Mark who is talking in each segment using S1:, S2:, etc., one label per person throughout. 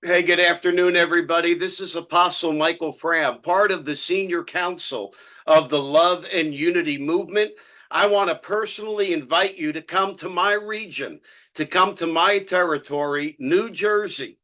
S1: Hey, good afternoon, everybody. This is Apostle Michael Fram, part of the Senior Council of the Love and Unity Movement. I want to personally invite you to come to my region, to come to my territory, New Jersey,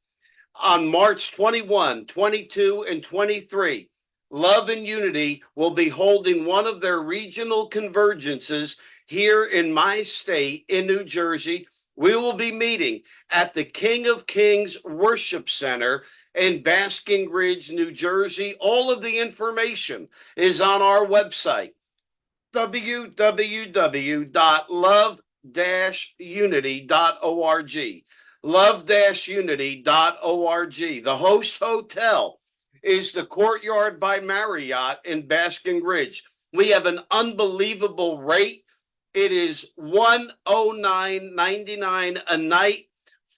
S1: on March 21, 22, and 23. Love and Unity will be holding one of their regional convergences here in my state in New Jersey. We will be meeting at the King of Kings Worship Center in Basking Ridge, New Jersey. All of the information is on our website, www.love-unity.org. Love-unity.org. The host hotel is the Courtyard by Marriott in Basking Ridge. We have an unbelievable rate. It is $109.99 a night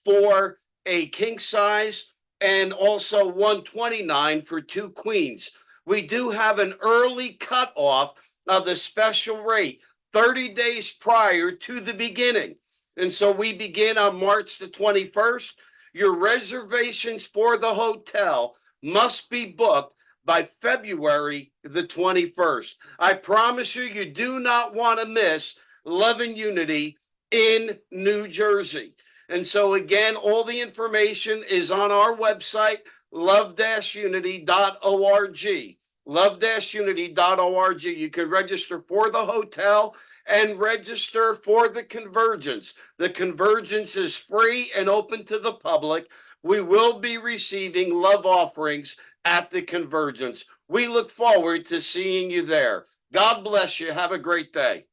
S1: for a king size, and also $129 for two queens. We do have an early cutoff of the special rate 30 days prior to the beginning. And so we begin on March the 21st. Your reservations for the hotel must be booked by February the 21st. I promise you, you do not want to miss Love and Unity in New Jersey. And so, again, all the information is on our website, love-unity.org. Love-unity.org. You can register for the hotel and register for the convergence. The convergence is free and open to the public. We will be receiving love offerings at the convergence. We look forward to seeing you there. God bless you. Have a great day.